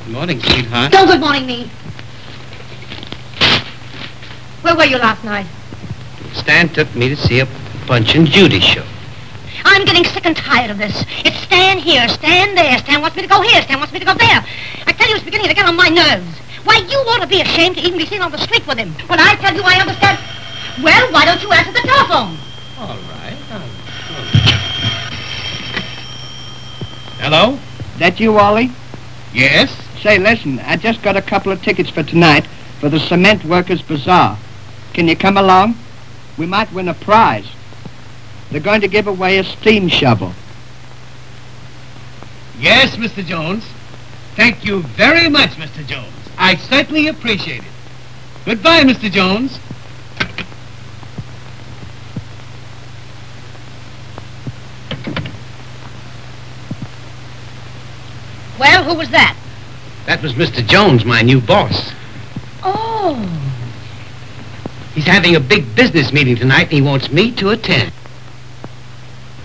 Morning, sweetheart. Don't good morning me. Where were you last night? Stan took me to see a Punch and Judy show. I'm getting sick and tired of this. It's Stan here, Stan there. Stan wants me to go here, Stan wants me to go there. I tell you, it's beginning to get on my nerves. Why, you ought to be ashamed to even be seen on the street with him. When I tell you I understand... Well, why don't you answer the telephone? All right. Hello? That you, Ollie? Yes? Say, listen, I just got a couple of tickets for tonight for the Cement Workers' Bazaar. Can you come along? We might win a prize. They're going to give away a steam shovel. Yes, Mr. Jones. Thank you very much, Mr. Jones. I certainly appreciate it. Goodbye, Mr. Jones. Well, who was that? That was Mr. Jones, my new boss. Oh. He's having a big business meeting tonight, and he wants me to attend.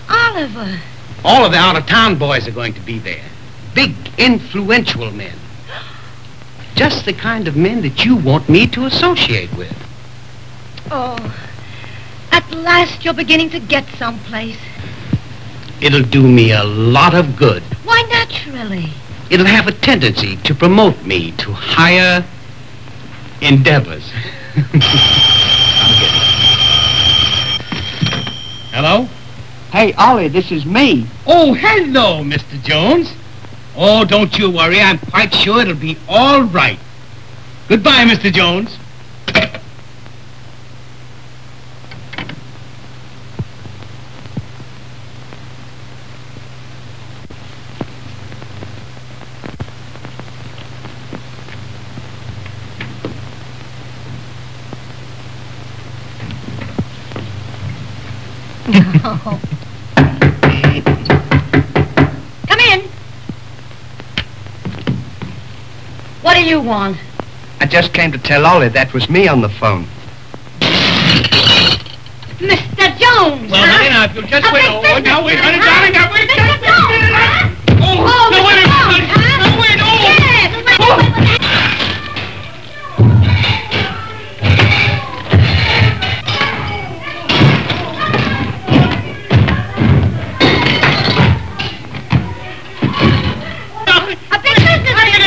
Oliver. All of the out-of-town boys are going to be there. Big, influential men. Just the kind of men that you want me to associate with. Oh. At last you're beginning to get someplace. It'll do me a lot of good. Why, naturally. It'll have a tendency to promote me to higher endeavors. I'll get it. Hello? Hey, Ollie, this is me. Oh, hello, Mr. Jones. Oh, don't you worry. I'm quite sure it'll be all right. Goodbye, Mr. Jones. No. Come in. What do you want? I just came to tell Ollie that was me on the phone. Mr. Jones, Well, huh? now, if you'll just wait. Oh, business now, wait, man, honey, huh? darling, now, wait. Mr. Jones, huh? Oh, no, Mr. wait a Jones, minute. huh? No, wait, oh. Yes, wait. A big business man.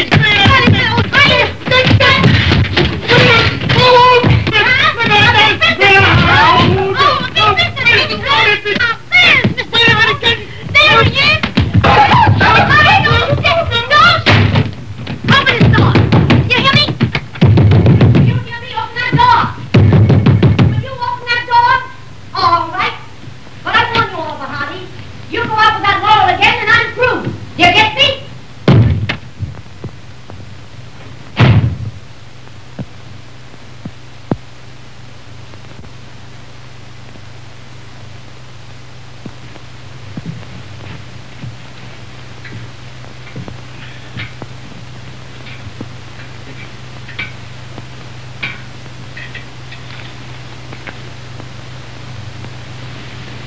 You go out with that Laurel again and I'm through. Do you get me?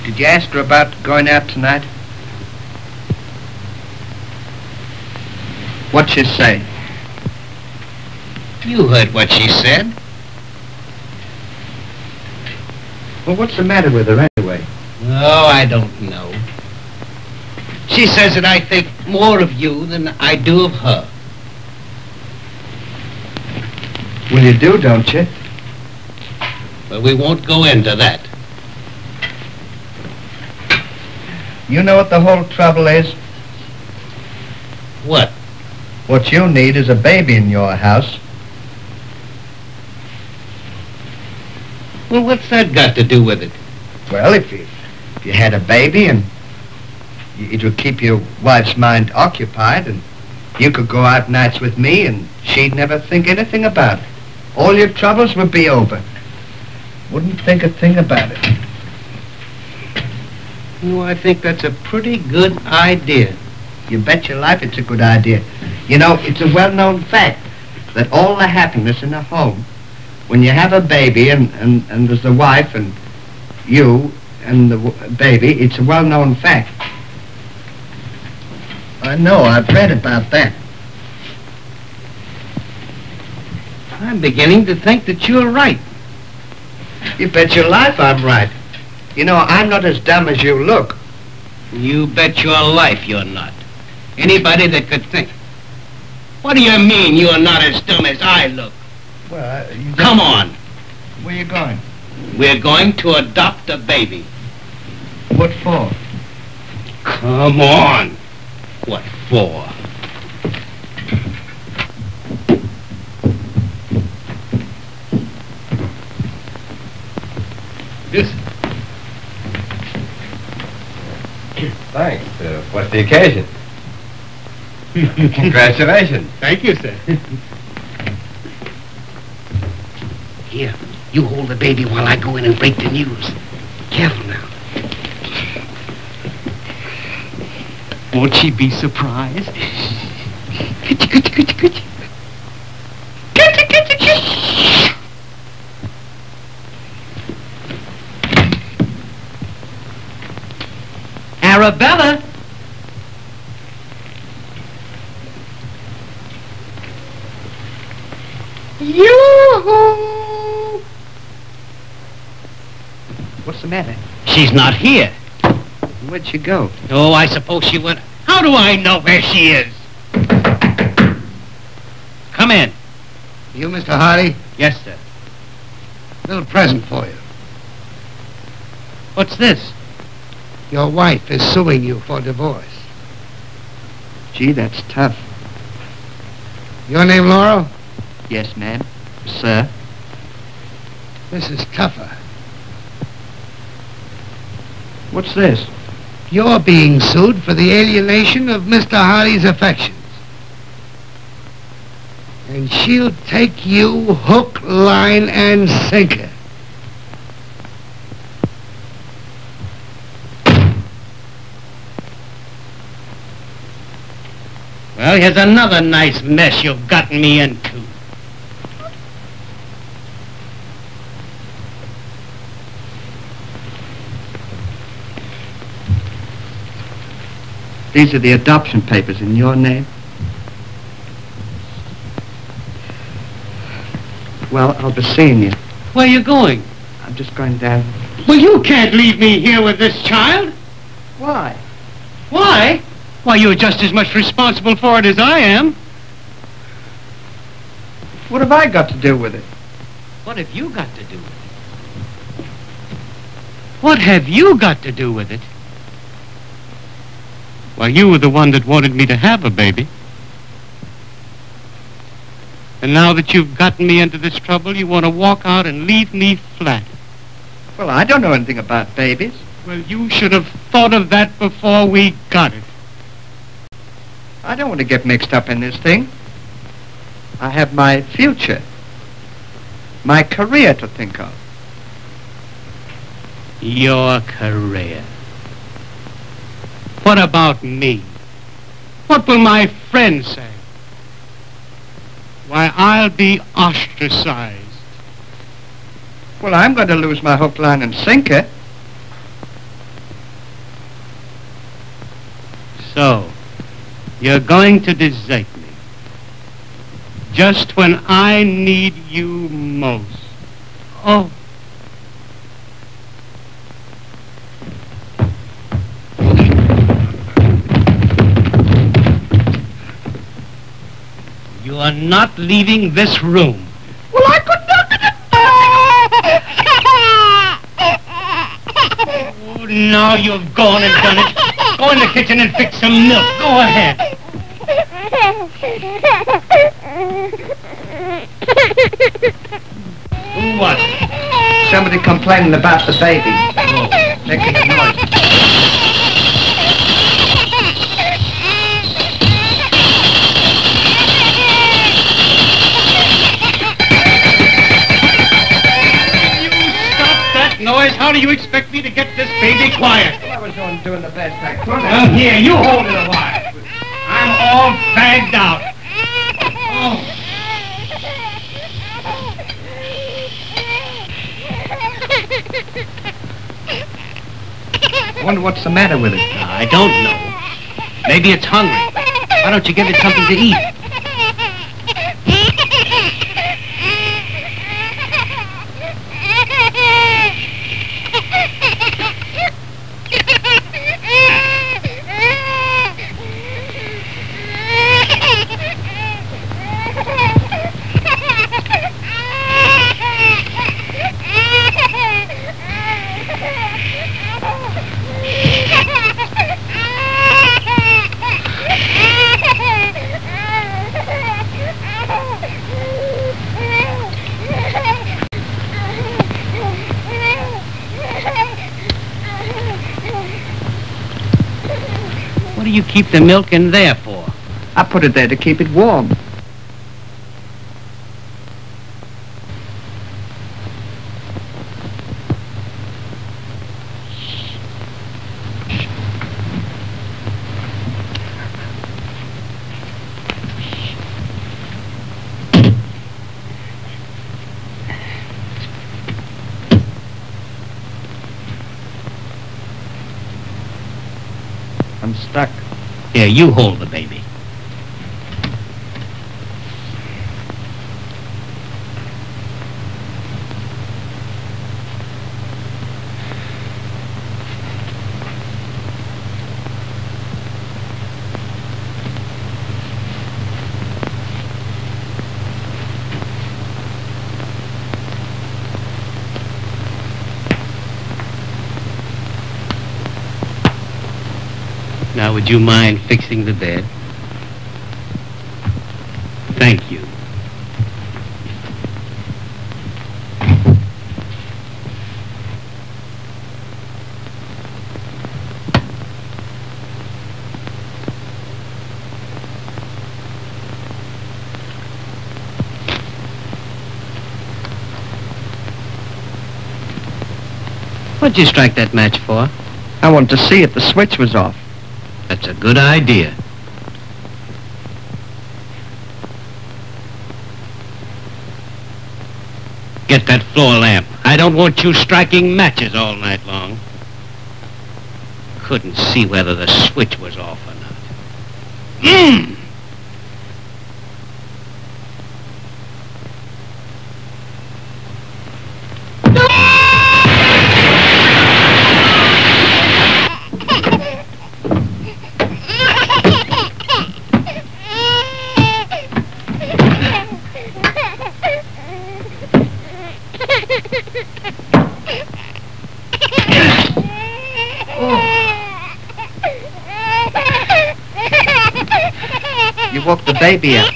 Did you ask her about going out tonight? What'd she say? You heard what she said. Well, what's the matter with her anyway? Oh, I don't know. She says that I think more of you than I do of her. Well, you do, don't you? But we won't go into that. You know what the whole trouble is? What? What you need is a baby in your house. Well, what's that got to do with it? Well, if you had a baby and it would keep your wife's mind occupied and you could go out nights with me and she'd never think anything about it. All your troubles would be over. Wouldn't think a thing about it. You know, I think that's a pretty good idea. You bet your life it's a good idea. You know, it's a well-known fact that all the happiness in a home, when you have a baby and there's the wife and you and the baby, it's a well-known fact. I know, I've read about that. I'm beginning to think that you're right. You bet your life I'm right. You know, I'm not as dumb as you look. You bet your life you're not. Anybody that could think. What do you mean you're not as dumb as I look? Well, Come on. Where you going? We're going to adopt a baby. What for? Come on. What for? This. Thanks. What's the occasion? Congratulations. Thank you, sir. Here, you hold the baby while I go in and break the news. Careful now. Won't she be surprised? Kitty, kitty, kitty, kitty. Kitty, kitty, kitty. Arabella. Yoo-hoo! What's the matter? She's not here. Where'd she go? Oh, I suppose she went. How do I know where she is? Come in. You, Mr. Hardy? Yes, sir. Little present for you. What's this? Your wife is suing you for divorce. Gee, that's tough. Your name, Laurel? Yes, ma'am. Sir. This is tougher. What's this? You're being sued for the alienation of Mr. Hardy's affections. And she'll take you hook, line, and sinker. Well, here's another nice mess you've gotten me into. These are the adoption papers in your name. Well, I'll be seeing you. Where are you going? I'm just going down. Well, you can't leave me here with this child. Why? Why? Why, you're just as much responsible for it as I am. What have I got to do with it? What have you got to do with it? What have you got to do with it? Why, you were the one that wanted me to have a baby. And now that you've gotten me into this trouble, you want to walk out and leave me flat. Well, I don't know anything about babies. Well, you should have thought of that before we got it. I don't want to get mixed up in this thing. I have my future, my career to think of. Your career. What about me? What will my friends say? Why, I'll be ostracized. Well, I'm going to lose my hook, line, and sinker. So, you're going to desert me. Just when I need you most. Oh. You are not leaving this room. Well, I could not. Oh, now you've gone and done it. Go in the kitchen and fix some milk. Go ahead. Who was it? Somebody complaining about the baby. Oh. Making a noise. noise, how do you expect me to get this baby quiet? I was on doing the best I could. Well, here, you hold it a while. I'm all fagged out. Oh. I wonder what's the matter with it. I don't know. Maybe it's hungry. Why don't you give it something to eat? What do you keep the milk in there for? I put it there to keep it warm. I'm stuck. Here, you hold the baby. Now, would you mind fixing the bed? Thank you. What'd you strike that match for? I wanted to see if the switch was off. That's a good idea. Get that floor lamp. I don't want you striking matches all night long. Couldn't see whether the switch was off or not. You woke the baby up.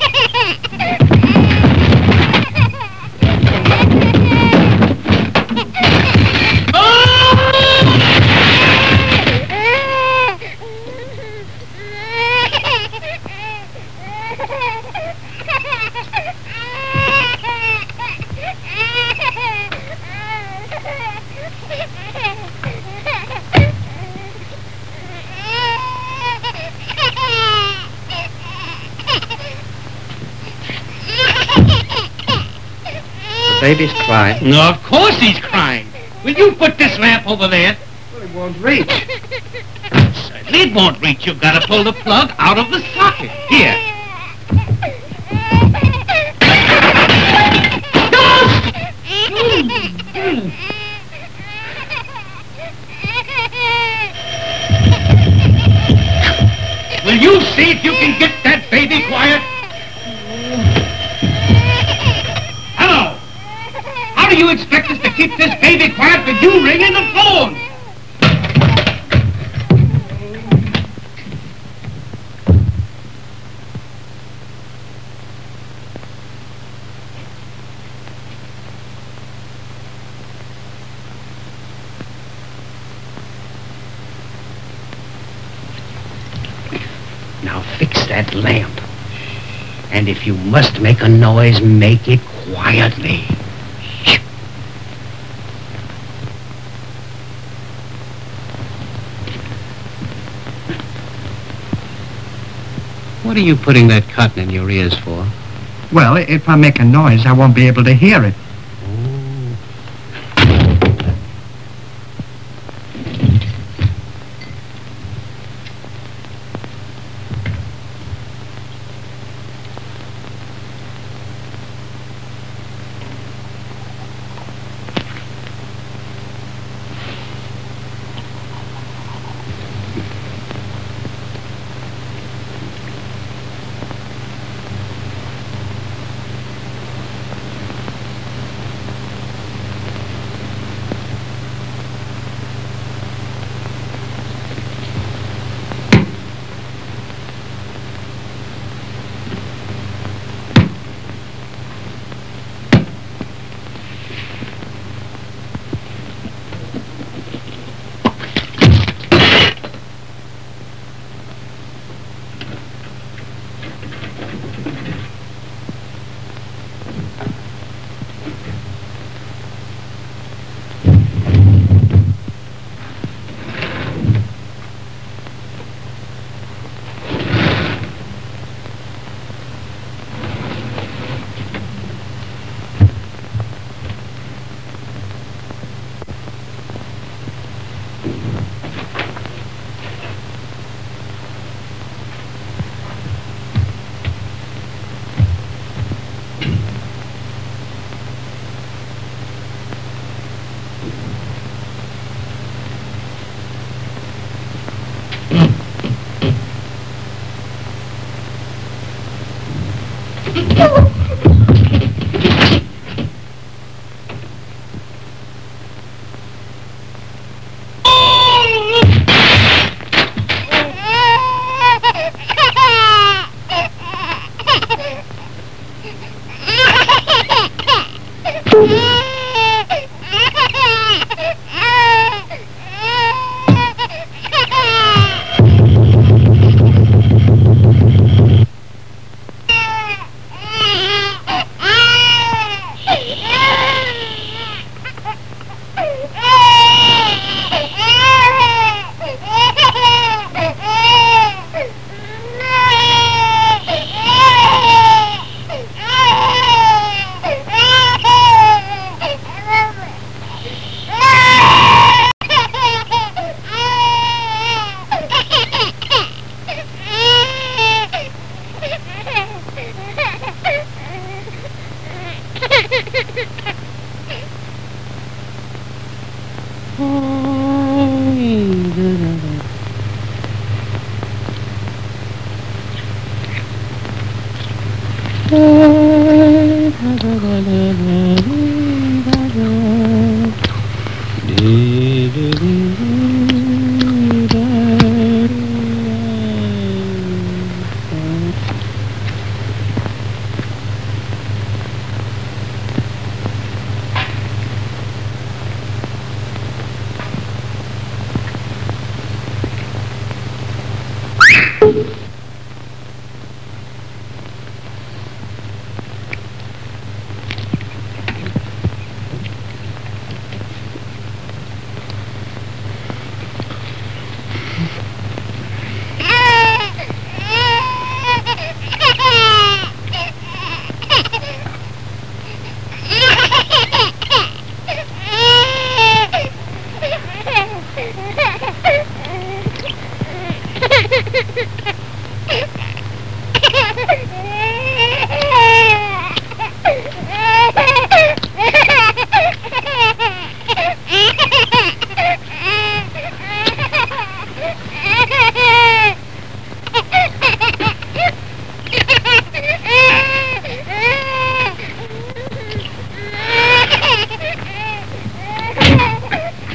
Baby's crying. No, of course he's crying. Will you put this lamp over there? Well, it won't reach. Certainly it won't reach. You've got to pull the plug out of the socket. Here. Will you see if you can get that baby quiet? Hello. How do you expect us to keep this baby quiet with you ringing the phone? Now fix that lamp. And if you must make a noise, make it quietly. What are you putting that cotton in your ears for? Well, if I make a noise, I won't be able to hear it.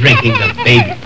Drinking the baby.